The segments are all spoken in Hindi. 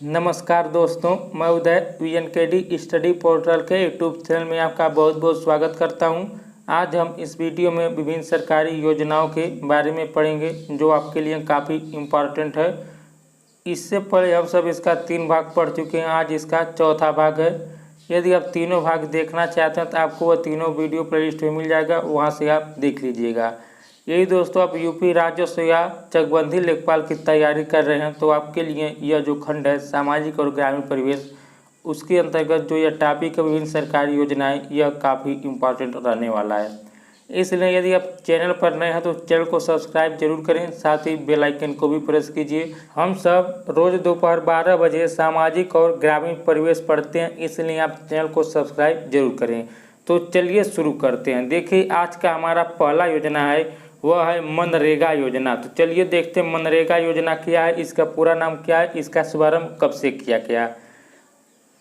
नमस्कार दोस्तों, मैं उदय VNKD स्टडी पोर्टल के यूट्यूब चैनल में आपका बहुत बहुत स्वागत करता हूं। आज हम इस वीडियो में विभिन्न सरकारी योजनाओं के बारे में पढ़ेंगे जो आपके लिए काफ़ी इम्पॉर्टेंट है। इससे पहले हम सब इसका 3 भाग पढ़ चुके हैं, आज इसका चौथा भाग है। यदि आप तीनों भाग देखना चाहते हैं तो आपको वह तीनों वीडियो प्लेलिस्ट में मिल जाएगा, वहाँ से आप देख लीजिएगा। यही दोस्तों, आप यूपी राजस्व या चकबंदी लेखपाल की तैयारी कर रहे हैं तो आपके लिए यह जो खंड है सामाजिक और ग्रामीण परिवेश, उसके अंतर्गत जो यह टॉपिक है विभिन्न सरकारी योजनाएं, यह काफ़ी इम्पोर्टेंट रहने वाला है। इसलिए यदि आप चैनल पर नए हैं तो चैनल को सब्सक्राइब जरूर करें, साथ ही बेल आइकन को भी प्रेस कीजिए। हम सब रोज़ दोपहर 12 बजे सामाजिक और ग्रामीण परिवेश पढ़ते हैं, इसलिए आप चैनल को सब्सक्राइब जरूर करें। तो चलिए शुरू करते हैं। देखिए, आज का हमारा पहला योजना है वह है मनरेगा योजना। तो चलिए देखते हैं मनरेगा योजना क्या है, इसका पूरा नाम क्या है, इसका शुभारंभ कब से किया गया।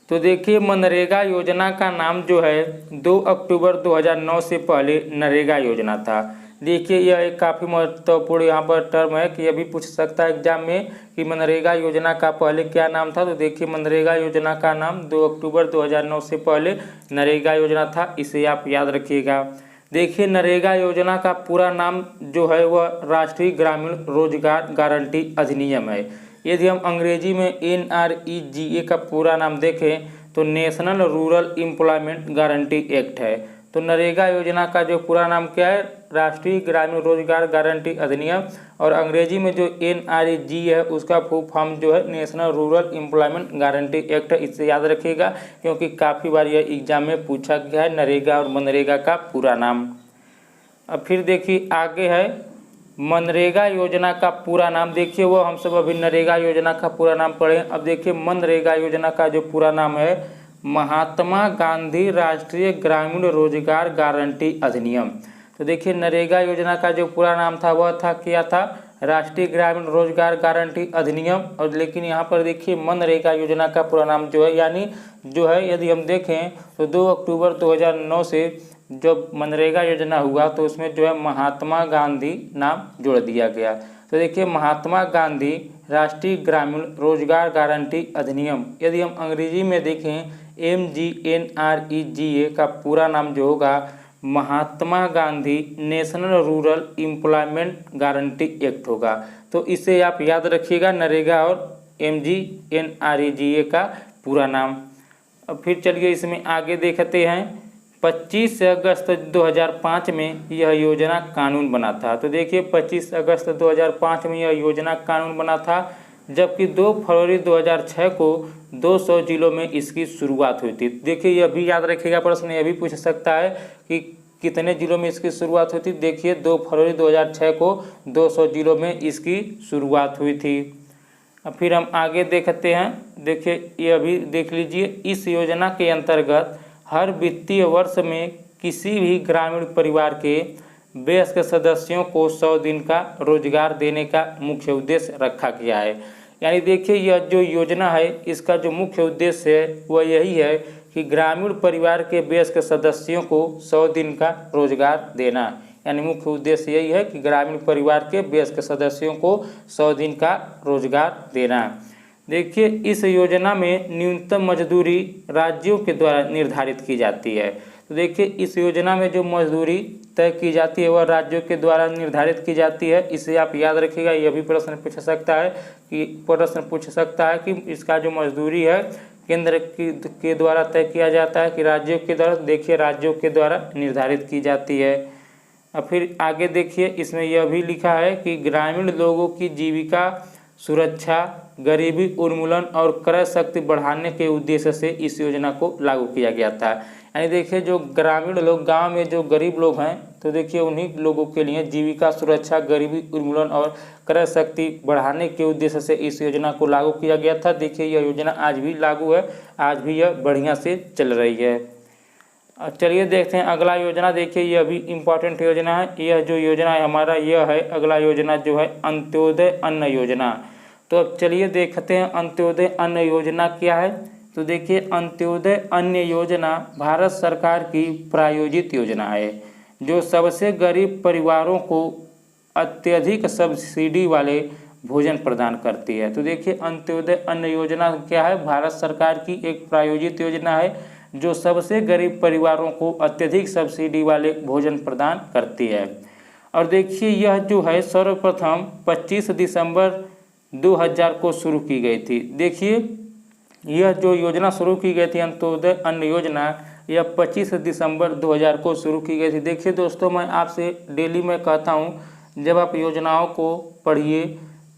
तो देखिए, मनरेगा योजना का नाम जो है 2 अक्टूबर 2009 से पहले नरेगा योजना था। देखिए, यह एक काफ़ी महत्वपूर्ण यहाँ पर टर्म है कि यह भी पूछ सकता है एग्जाम में कि मनरेगा योजना का पहले क्या नाम था। तो देखिए, मनरेगा योजना का नाम 2 अक्टूबर 2009 से पहले नरेगा योजना था, इसे आप याद रखिएगा। देखिए, नरेगा योजना का पूरा नाम जो है वह राष्ट्रीय ग्रामीण रोजगार गारंटी अधिनियम है। यदि हम अंग्रेजी में NREGA का पूरा नाम देखें तो national rural employment guarantee act है। तो नरेगा योजना का जो पूरा नाम क्या है, राष्ट्रीय ग्रामीण रोजगार गारंटी अधिनियम, और अंग्रेजी में जो NREGA है उसका फुल फॉर्म जो है national rural employment guarantee act है। इससे याद रखिएगा क्योंकि काफ़ी बार यह एग्जाम में पूछा गया है नरेगा और मनरेगा का पूरा नाम। अब फिर देखिए आगे है मनरेगा योजना का पूरा नाम। देखिए, वो हम सब अभी नरेगा योजना का पूरा नाम पढ़े। अब देखिए, मनरेगा योजना का जो पूरा नाम है महात्मा गांधी राष्ट्रीय ग्रामीण रोजगार गारंटी अधिनियम। तो देखिए, नरेगा योजना का जो पूरा नाम था वह था क्या था, राष्ट्रीय ग्रामीण रोजगार गारंटी अधिनियम। और लेकिन यहाँ पर देखिए मनरेगा योजना का पूरा नाम जो है, यानी जो है यदि हम देखें तो 2 अक्टूबर 2009 से जब मनरेगा योजना हुआ तो उसमें जो है महात्मा गांधी नाम जोड़ दिया गया। तो देखिए, महात्मा गांधी राष्ट्रीय ग्रामीण रोजगार गारंटी अधिनियम, यदि हम अंग्रेजी में देखें MGNREGA का पूरा नाम जो होगा Mahatma Gandhi national rural employment guarantee act होगा। तो इसे आप याद रखिएगा, नरेगा और MGNREGA का पूरा नाम। अब फिर चलिए इसमें आगे देखते हैं। 25 अगस्त 2005 में यह योजना कानून बना था। तो देखिए, 25 अगस्त 2005 में यह योजना कानून बना था, जबकि 2 फरवरी 2006 को 200 जिलों में इसकी शुरुआत हुई थी। देखिए, यह भी याद रखिएगा, प्रश्न यह भी पूछ सकता है कि कितने जिलों में इसकी शुरुआत हुई थी। देखिए, 2 फरवरी 2006 को 200 जिलों में इसकी शुरुआत हुई थी। अब फिर हम आगे देखते हैं। देखिए, यह भी देख लीजिए, इस योजना के अंतर्गत हर वित्तीय वर्ष में किसी भी ग्रामीण परिवार के वयस्क सदस्यों को 100 दिन का रोजगार देने का मुख्य उद्देश्य रखा गया है। यानी देखिए, यह जो योजना है इसका जो मुख्य उद्देश्य है वह यही है कि ग्रामीण परिवार के वयस्क सदस्यों को 100 दिन का रोजगार देना। यानी मुख्य उद्देश्य यही है कि ग्रामीण परिवार के वयस्क सदस्यों को 100 दिन का रोजगार देना। देखिए, इस योजना में न्यूनतम मजदूरी राज्यों के द्वारा निर्धारित की जाती है। तो देखिए, इस योजना में जो मजदूरी तय की जाती है वह राज्यों के द्वारा निर्धारित की जाती है। इसे आप याद रखिएगा, यह भी प्रश्न पूछ सकता है कि इसका जो मजदूरी है केंद्र के द्वारा तय किया जाता है कि राज्यों के द्वारा। देखिए, राज्यों के द्वारा निर्धारित की जाती है। अब फिर आगे देखिए, इसमें यह भी लिखा है कि ग्रामीण लोगों की जीविका सुरक्षा, गरीबी उन्मूलन और क्रय शक्ति बढ़ाने के उद्देश्य से इस योजना को लागू किया गया था। यानी देखिए, जो ग्रामीण लोग, गांव में जो गरीब लोग हैं, तो देखिए उन्हीं लोगों के लिए जीविका सुरक्षा, गरीबी उन्मूलन और क्रय शक्ति बढ़ाने के उद्देश्य से इस योजना को लागू किया गया था। देखिए, यह योजना आज भी लागू है, आज भी यह बढ़िया से चल रही है। चलिए देखते हैं अगला योजना। देखिए, यह भी इम्पॉर्टेंट योजना है। यह जो योजना है हमारा, यह है अगला योजना जो है अंत्योदय अन्न योजना। तो अब चलिए देखते हैं अंत्योदय अन्न योजना क्या है। तो देखिए, अंत्योदय अन्न योजना भारत सरकार की प्रायोजित योजना है जो सबसे गरीब परिवारों को अत्यधिक सब्सिडी वाले भोजन प्रदान करती है। तो देखिए अंत्योदय अन्न योजना क्या है, भारत सरकार की एक प्रायोजित योजना है जो सबसे गरीब परिवारों को अत्यधिक सब्सिडी वाले भोजन प्रदान करती है। और देखिए यह जो है सर्वप्रथम 25 दिसंबर 2000 को शुरू की गई थी। देखिए यह जो योजना शुरू की गई थी अंत्योदय अन्न योजना, यह 25 दिसंबर 2000 को शुरू की गई थी। देखिए दोस्तों, मैं आपसे डेली में कहता हूँ जब आप योजनाओं को पढ़िए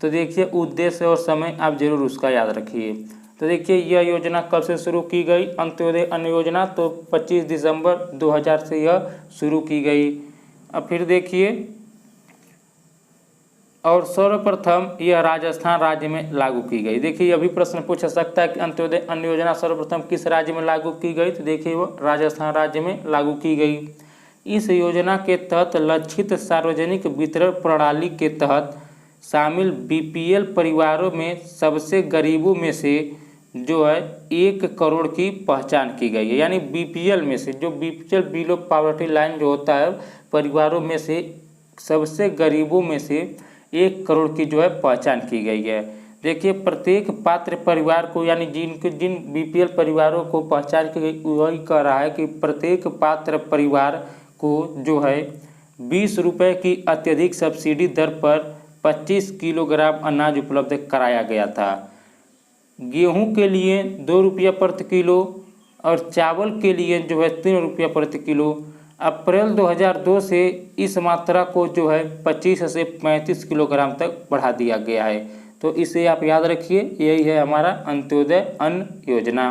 तो देखिए उद्देश्य और समय आप जरूर उसका याद रखिए। तो देखिए यह योजना कब से शुरू की गई, अंत्योदय अन्न योजना, तो 25 दिसंबर 2000 से यह शुरू की गई। अब फिर देखिए, और सर्वप्रथम यह राजस्थान राज्य में लागू की गई। देखिए यह भी प्रश्न पूछ सकता है कि अंत्योदय अन्न योजना सर्वप्रथम किस राज्य में लागू की गई, तो देखिए वो राजस्थान राज्य में लागू की गई। इस योजना के तहत लक्षित सार्वजनिक वितरण प्रणाली के तहत शामिल बीपीएल परिवारों में सबसे गरीबों में से जो है 1 करोड़ की पहचान की गई है। यानी बीपीएल में से, जो बीपीएल बिलो पॉवर्टी लाइन जो होता है, परिवारों में से सबसे गरीबों में से 1 करोड़ की जो है पहचान की गई है। देखिए प्रत्येक पात्र परिवार को, यानी जिन बीपीएल परिवारों को पहचान की गई, वही कह रहा है कि प्रत्येक पात्र परिवार को जो है 20 रुपये की अत्यधिक सब्सिडी दर पर 25 किलोग्राम अनाज उपलब्ध कराया गया था। गेहूं के लिए 2 रुपया प्रति किलो और चावल के लिए जो है 3 रुपया प्रति किलो। अप्रैल 2002 से इस मात्रा को जो है 25 से 35 किलोग्राम तक बढ़ा दिया गया है। तो इसे आप याद रखिए, यही है हमारा अंत्योदय अन्न योजना।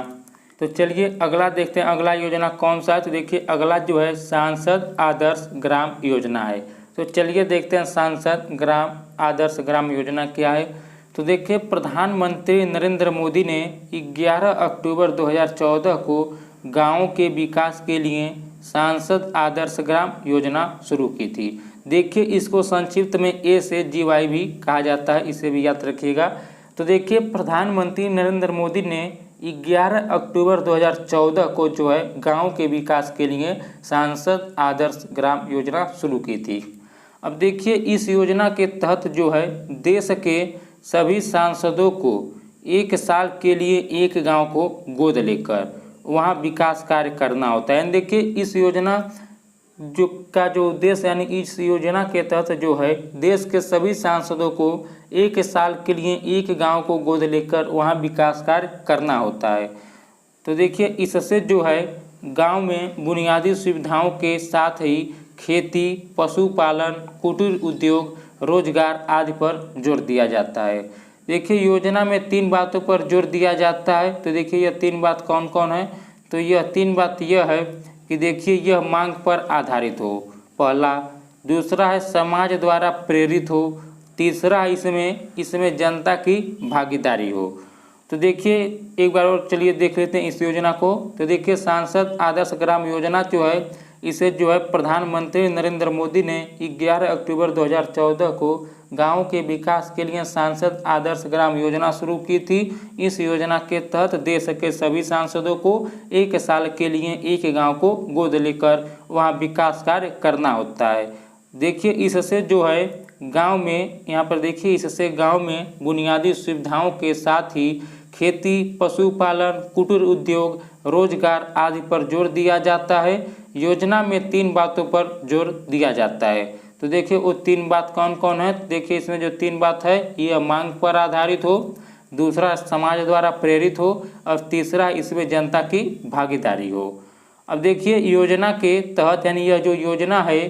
तो चलिए अगला देखते हैं, अगला योजना कौन सा है। तो देखिए अगला जो है सांसद आदर्श ग्राम योजना है। तो चलिए देखते हैं सांसद ग्राम आदर्श ग्राम योजना क्या है। तो देखिए प्रधानमंत्री नरेंद्र मोदी ने 11 अक्टूबर 2014 को गाँव के विकास के लिए सांसद आदर्श ग्राम योजना शुरू की थी। देखिए इसको संक्षिप्त में ए से जीवाई भी कहा जाता है, इसे भी याद रखिएगा। तो देखिए प्रधानमंत्री नरेंद्र मोदी ने 11 अक्टूबर 2014 को जो है गांव के विकास के लिए सांसद आदर्श ग्राम योजना शुरू की थी। अब देखिए इस योजना के तहत जो है देश के सभी सांसदों को 1 साल के लिए एक गांव को गोद लेकर वहां विकास कार्य करना होता है। देखिए इस योजना जो उद्देश्य, यानी इस योजना के तहत जो है देश के सभी सांसदों को 1 साल के लिए एक गांव को गोद लेकर वहां विकास कार्य करना होता है। तो देखिए इससे जो है गांव में बुनियादी सुविधाओं के साथ ही खेती, पशुपालन, कुटीर उद्योग, रोजगार आदि पर जोर दिया जाता है। देखिए योजना में 3 बातों पर जोर दिया जाता है। तो देखिए यह 3 बात कौन कौन है। तो यह 3 बात यह है कि देखिए यह मांग पर आधारित हो, पहला। दूसरा है समाज द्वारा प्रेरित हो। तीसरा इसमें जनता की भागीदारी हो। तो देखिए एक बार और चलिए देख लेते हैं इस योजना को। तो देखिए सांसद आदर्श ग्राम योजना जो है इसे जो है प्रधानमंत्री नरेंद्र मोदी ने 11 अक्टूबर 2014 को गाँव के विकास के लिए सांसद आदर्श ग्राम योजना शुरू की थी। इस योजना के तहत देश के सभी सांसदों को 1 साल के लिए एक गांव को गोद लेकर वहां विकास कार्य करना होता है। देखिए इससे जो है गांव में, यहाँ पर देखिए इससे गांव में बुनियादी सुविधाओं के साथ ही खेती, पशुपालन, कुटीर उद्योग, रोजगार आदि पर जोर दिया जाता है। योजना में 3 बातों पर जोर दिया जाता है। तो देखिए वो 3 बात कौन कौन है। देखिए इसमें जो 3 बात है, यह मांग पर आधारित हो, दूसरा समाज द्वारा प्रेरित हो और तीसरा इसमें जनता की भागीदारी हो। अब देखिए योजना के तहत, यानी यह जो योजना है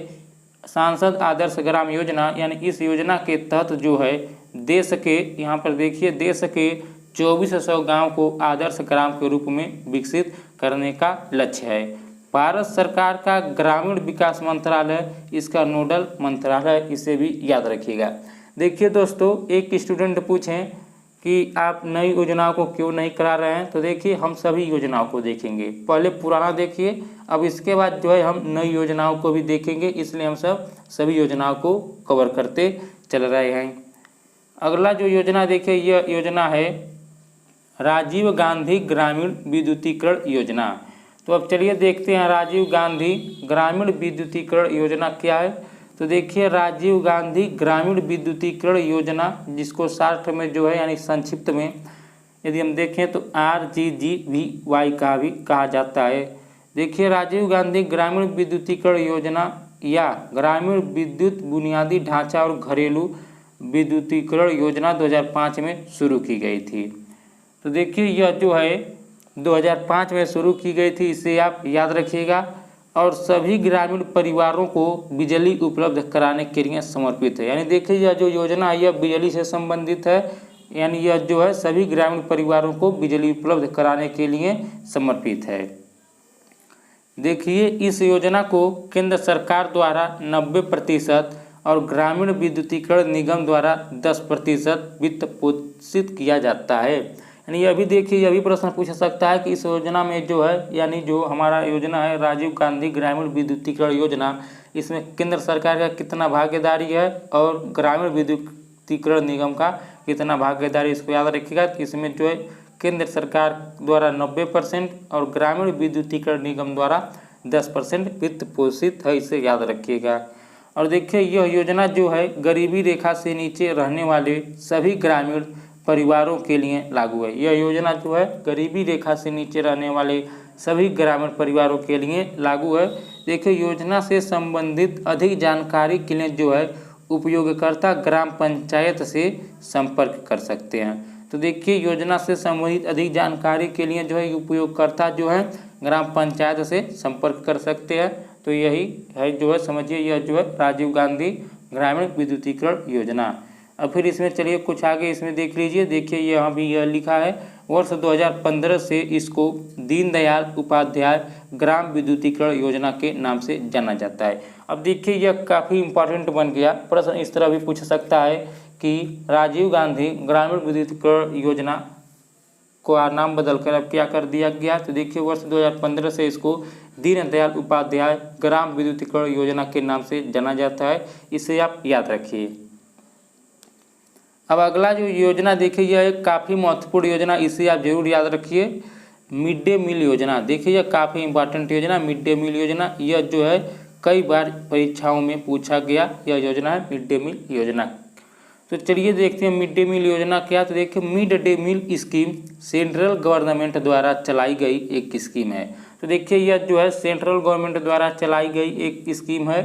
सांसद आदर्श ग्राम योजना, यानी इस योजना के तहत जो है देश के, यहाँ पर देखिए देश के 2400 गाँव को आदर्श ग्राम के रूप में विकसित करने का लक्ष्य है। भारत सरकार का ग्रामीण विकास मंत्रालय इसका नोडल मंत्रालय, इसे भी याद रखिएगा। देखिए दोस्तों एक स्टूडेंट पूछें कि आप नई योजनाओं को क्यों नहीं करा रहे हैं। तो देखिए हम सभी योजनाओं को देखेंगे, पहले पुराना देखिए, अब इसके बाद जो है हम नई योजनाओं को भी देखेंगे, इसलिए हम सभी योजनाओं को कवर करते चल रहे हैं। अगला जो योजना देखिए, यह योजना है राजीव गांधी ग्रामीण विद्युतीकरण योजना। तो अब चलिए देखते हैं राजीव गांधी ग्रामीण विद्युतीकरण योजना क्या है। तो देखिए राजीव गांधी ग्रामीण विद्युतीकरण योजना, जिसको शॉर्ट में जो है यानी संक्षिप्त में यदि हम देखें तो RGGVY का भी कहा जाता है। देखिए राजीव गांधी ग्रामीण विद्युतीकरण योजना या ग्रामीण विद्युत बुनियादी ढांचा और घरेलू विद्युतीकरण योजना 2005 में शुरू की गई थी। तो देखिए यह जो है 2005 में शुरू की गई थी, इसे आप याद रखिएगा। और सभी ग्रामीण परिवारों को बिजली उपलब्ध कराने के लिए समर्पित है। यानी देखिए यह जो योजना है यह बिजली से संबंधित है, यानी यह जो है सभी ग्रामीण परिवारों को बिजली उपलब्ध कराने के लिए समर्पित है। देखिए इस योजना को केंद्र सरकार द्वारा 90% और ग्रामीण विद्युतीकरण निगम द्वारा 10% वित्त पोषित किया जाता है। यानी यह भी देखिए यह भी प्रश्न पूछ सकता है कि इस योजना में जो है यानी जो हमारा योजना है राजीव गांधी ग्रामीण विद्युतीकरण योजना, इसमें केंद्र सरकार का कितना भागीदारी है और ग्रामीण विद्युतीकरण निगम का कितना भागीदारी, इसको याद रखिएगा। इसमें जो है केंद्र सरकार द्वारा 90% और ग्रामीण विद्युतीकरण निगम द्वारा 10% वित्त पोषित है, इसे याद रखिएगा। और देखिए यह योजना जो है गरीबी रेखा से नीचे रहने वाले सभी ग्रामीण परिवारों के लिए लागू है। यह योजना जो है गरीबी रेखा से नीचे रहने वाले सभी ग्रामीण परिवारों के लिए लागू है। देखिए योजना से संबंधित अधिक जानकारी के लिए जो है उपयोगकर्ता ग्राम पंचायत से संपर्क कर सकते हैं। तो देखिए योजना से संबंधित अधिक जानकारी के लिए जो है उपयोगकर्ता जो है ग्राम पंचायत से संपर्क कर सकते हैं। तो यही है जो है समझिए यह जो है राजीव गांधी ग्रामीण विद्युतीकरण योजना। अब फिर इसमें चलिए कुछ आगे इसमें देख लीजिए। देखिए यहाँ भी यह लिखा है वर्ष 2015 से इसको दीनदयाल उपाध्याय ग्राम विद्युतीकरण योजना के नाम से जाना जाता है। अब देखिए यह काफ़ी इम्पोर्टेंट बन गया, प्रश्न इस तरह भी पूछ सकता है कि राजीव गांधी ग्रामीण विद्युतीकरण योजना को नाम बदलकर अब क्या कर दिया गया। तो देखिए वर्ष 2015 से इसको दीनदयाल उपाध्याय ग्राम विद्युतीकरण योजना के नाम से जाना जाता है, इसे आप याद रखिए। अब अगला जो योजना देखिए यह एक काफ़ी महत्वपूर्ण योजना, इसे आप जरूर याद रखिए, मिड डे मील योजना। देखिए यह काफ़ी इंपॉर्टेंट योजना मिड डे मील योजना, यह जो है कई बार परीक्षाओं में पूछा गया यह योजना है मिड डे मील योजना। तो चलिए देखते हैं मिड डे मील योजना क्या। तो देखिए mid day meal scheme central government द्वारा चलाई गई एक स्कीम है। तो देखिए यह जो है सेंट्रल गवर्नमेंट द्वारा चलाई गई एक स्कीम है,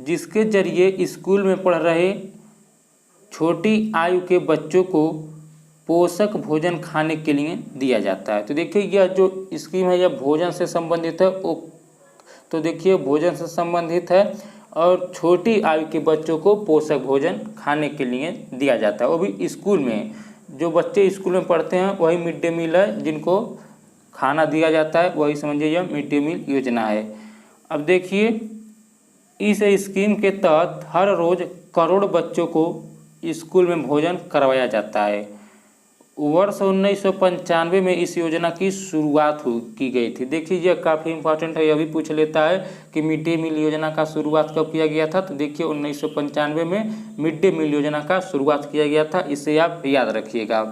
जिसके जरिए स्कूल में पढ़ रहे छोटी आयु के बच्चों को पोषक भोजन खाने के लिए दिया जाता है। तो देखिए यह जो स्कीम है यह भोजन से संबंधित है। तो देखिए भोजन से संबंधित है और छोटी आयु के बच्चों को पोषक भोजन खाने के लिए दिया जाता है, वो भी स्कूल में। जो बच्चे स्कूल में पढ़ते हैं वही मिड डे मील है, जिनको खाना दिया जाता है, वही समझिए यह मिड डे मील योजना है। अब देखिए इस स्कीम के तहत हर रोज़ करोड़ बच्चों को स्कूल में भोजन करवाया जाता है। वर्ष 1995 में इस योजना की शुरुआत की गई थी। देखिए यह काफ़ी इंपॉर्टेंट है, यह भी पूछ लेता है कि मिड डे मील योजना का शुरुआत कब किया गया था। तो देखिए 1995 में मिड डे मील योजना का शुरुआत किया गया था, इसे आप याद रखिएगा।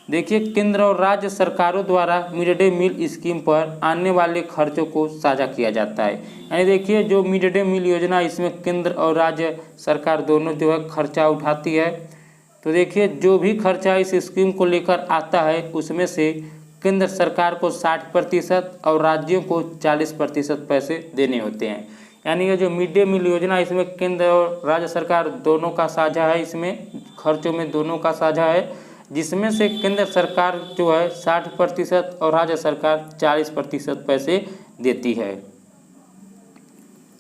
देखिए केंद्र और राज्य सरकारों द्वारा मिड डे मील स्कीम पर आने वाले खर्चों को साझा किया जाता है। यानी देखिए जो मिड डे मील योजना इसमें केंद्र और राज्य सरकार दोनों जो है खर्चा उठाती है। तो देखिए जो भी खर्चा इस स्कीम को लेकर आता है उसमें से केंद्र सरकार को 60% और राज्यों को 40% पैसे देने होते हैं। यानी ये जो मिड डे मील योजना इसमें केंद्र और राज्य सरकार दोनों का साझा है, इसमें खर्चों में दोनों का साझा है, जिसमें से केंद्र सरकार जो है 60% और राज्य सरकार 40% पैसे देती है।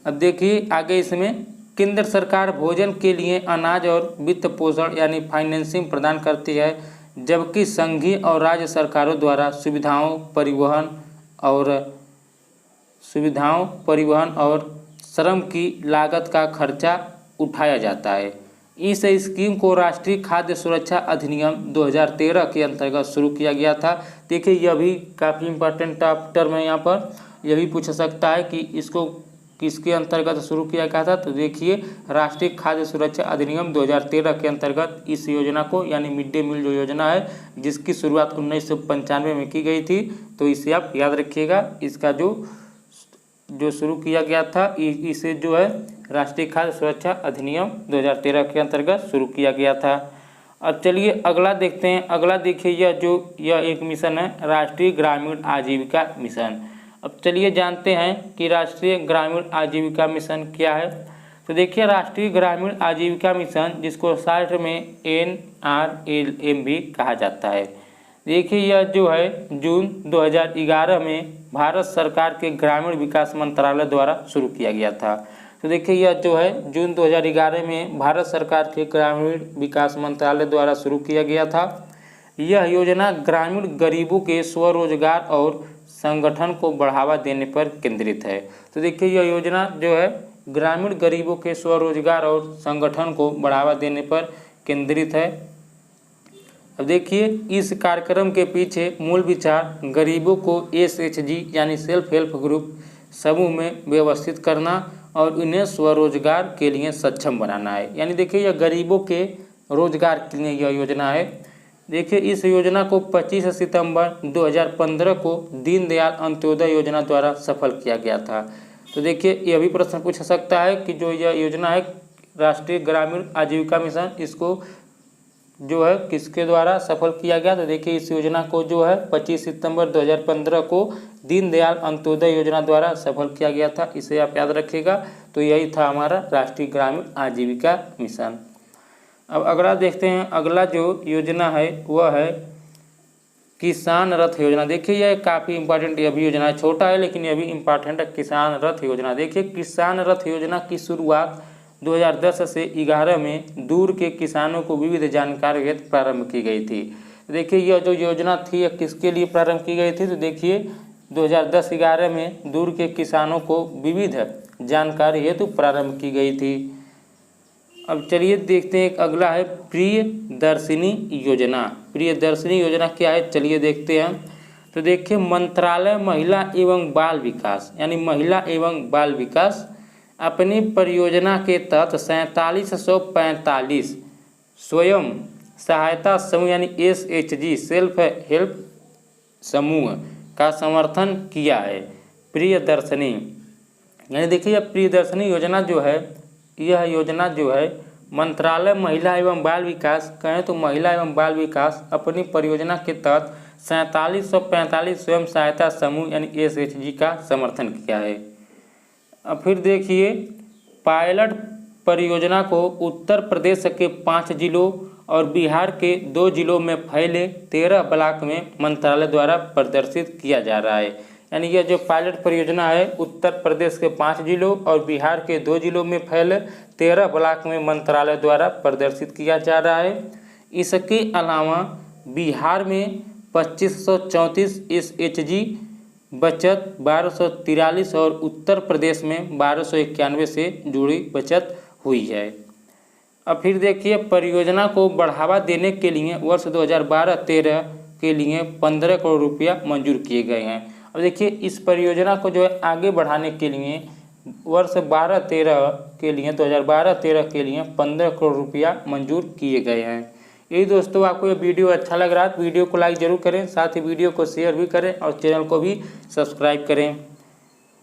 अब देखिए आगे इसमें केंद्र सरकार भोजन के लिए अनाज और वित्त पोषण यानी फाइनेंसिंग प्रदान करती है, जबकि संघीय और राज्य सरकारों द्वारा सुविधाओं परिवहन और श्रम की लागत का खर्चा उठाया जाता है। इस स्कीम को राष्ट्रीय खाद्य सुरक्षा अधिनियम 2013 के अंतर्गत शुरू किया गया था। देखिए यह भी काफ़ी इंपॉर्टेंट टर्म है, यहाँ पर यह भी पूछ सकता है कि इसको किसके अंतर्गत शुरू किया गया था। तो देखिए राष्ट्रीय खाद्य सुरक्षा अधिनियम 2013 के अंतर्गत इस योजना को यानी मिड डे मील जो योजना है जिसकी शुरुआत 1995 में की गई थी, तो इसे आप याद रखिएगा। इसका जो शुरू किया गया था इसे जो है राष्ट्रीय खाद्य सुरक्षा अधिनियम 2013 के अंतर्गत शुरू किया गया था। अब चलिए अगला देखते हैं। अगला देखिए यह एक मिशन है, राष्ट्रीय ग्रामीण आजीविका मिशन। अब चलिए जानते हैं कि राष्ट्रीय ग्रामीण आजीविका मिशन क्या है। तो देखिए राष्ट्रीय ग्रामीण आजीविका मिशन, जिसको शॉर्ट में NRLM भी कहा जाता है, देखिए यह जो है जून 2011 में भारत सरकार के ग्रामीण विकास मंत्रालय द्वारा शुरू किया गया था। तो देखिए यह जो है जून 2011 में भारत सरकार के ग्रामीण विकास मंत्रालय द्वारा शुरू किया गया था। यह योजना ग्रामीण गरीबों के स्वरोजगार और संगठन को बढ़ावा देने पर केंद्रित है। तो देखिए यह योजना जो है ग्रामीण गरीबों के स्वरोजगार और संगठन को बढ़ावा देने पर केंद्रित है। अब देखिए इस कार्यक्रम के पीछे मूल विचार गरीबों को SHG यानी सेल्फ हेल्प ग्रुप समूह में व्यवस्थित करना और इन्हें स्वरोजगार के लिए सक्षम बनाना है। यानी देखिए यह गरीबों के रोजगार के लिए यह योजना है। देखिए इस योजना को 25 सितंबर 2015 को दीनदयाल अंत्योदय योजना द्वारा सफल किया गया था। तो देखिए यह भी प्रश्न पूछ सकता है कि जो यह योजना है राष्ट्रीय ग्रामीण आजीविका मिशन, इसको जो है किसके द्वारा सफल किया गया। तो देखिए इस योजना को जो है 25 सितंबर 2015 को दीनदयाल अंत्योदय योजना द्वारा सफल किया गया था। इसे आप याद रखिएगा। तो यही था हमारा राष्ट्रीय ग्रामीण आजीविका मिशन। अब अगला देखते हैं। अगला जो योजना है वह है किसान रथ योजना। देखिए यह काफ़ी इंपॉर्टेंट यह भी योजना है, छोटा है लेकिन यह भी इम्पॉर्टेंट है। किसान रथ योजना, देखिए किसान रथ योजना की शुरुआत 2010 से 11 में दूर के किसानों को विविध जानकारी हेतु प्रारंभ की गई थी। देखिए यह जो योजना थी यह किसके लिए प्रारंभ की गई थी। तो देखिए 2010-11 में दूर के किसानों को विविध जानकारी हेतु प्रारंभ की गई थी। अब चलिए देखते हैं एक अगला है प्रियदर्शिनी योजना। प्रियदर्शिनी योजना क्या है चलिए देखते हैं। तो देखिए मंत्रालय महिला एवं बाल विकास यानी महिला एवं बाल विकास अपनी परियोजना के तहत 4745 स्वयं सहायता समूह यानी SHG सेल्फ हेल्प समूह का समर्थन किया है। प्रियदर्शिनी यानी देखिए यह प्रियदर्शिनी योजना जो है, यह योजना जो है मंत्रालय महिला एवं बाल विकास, कहें तो महिला एवं बाल विकास अपनी परियोजना के तहत 4745 स्वयं सहायता समूह यानी SHG का समर्थन किया है। अब फिर देखिए पायलट परियोजना को उत्तर प्रदेश के 5 जिलों और बिहार के 2 जिलों में फैले 13 ब्लॉक में मंत्रालय द्वारा प्रदर्शित किया जा रहा है। यानी यह जो पायलट परियोजना है उत्तर प्रदेश के 5 जिलों और बिहार के 2 जिलों में फैले 13 ब्लॉक में मंत्रालय द्वारा प्रदर्शित किया जा रहा है। इसके अलावा बिहार में 2534 SHG बचत 1243 और उत्तर प्रदेश में 1291 से जुड़ी बचत हुई है। अब फिर देखिए परियोजना को बढ़ावा देने के लिए वर्ष 2012-13 के लिए 15 करोड़ रुपया मंजूर किए गए हैं। अब देखिए इस परियोजना को जो है आगे बढ़ाने के लिए वर्ष 2012-13 के लिए 15 करोड़ रुपया मंजूर किए गए हैं। यही दोस्तों, आपको ये वीडियो अच्छा लग रहा है तो वीडियो को लाइक ज़रूर करें, साथ ही वीडियो को शेयर भी करें और चैनल को भी सब्सक्राइब करें।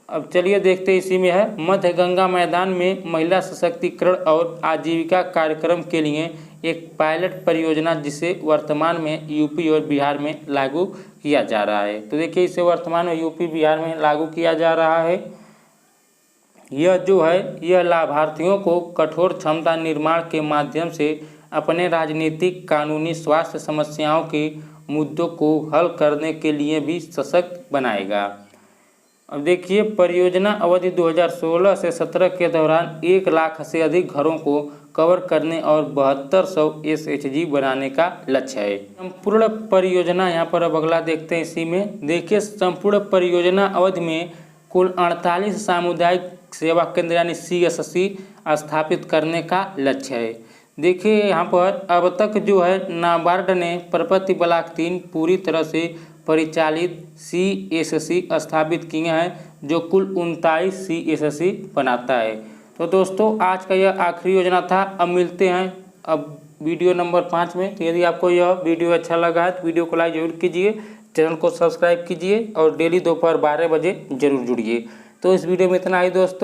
अब चलिए देखते हैं इसी में है मध्य गंगा मैदान में महिला सशक्तिकरण और आजीविका कार्यक्रम के लिए एक पायलट परियोजना, जिसे वर्तमान में यूपी और बिहार में लागू किया जा रहा है। तो देखिए इसे वर्तमान में यूपी बिहार में लागू किया जा रहा है। यह जो है यह लाभार्थियों को कठोर क्षमता निर्माण के माध्यम से अपने राजनीतिक, कानूनी, स्वास्थ्य समस्याओं के मुद्दों को हल करने के लिए भी सशक्त बनाएगा। अब देखिए परियोजना अवधि 2016 से 17 के दौरान 1 लाख से अधिक घरों को कवर करने और 7200 SHG बनाने का लक्ष्य है। संपूर्ण परियोजना, यहाँ पर अब अगला देखते हैं इसी में। देखिए संपूर्ण परियोजना अवधि में कुल 48 सामुदायिक सेवा केंद्र यानी CSC स्थापित करने का लक्ष्य है। देखिए यहाँ पर अब तक जो है नाबार्ड ने प्रपत्ति ब्लॉक 3 पूरी तरह से परिचालित CSC स्थापित किए हैं, जो कुल 29 CSC बनाता है। तो दोस्तों आज का यह आखिरी योजना था। अब मिलते हैं अब वीडियो नंबर 5 में। तो यदि आपको यह वीडियो अच्छा लगा है तो वीडियो को लाइक जरूर कीजिए, चैनल को सब्सक्राइब कीजिए और डेली दोपहर 12 बजे जरूर जुड़िए। तो इस वीडियो में इतना ही दोस्तों।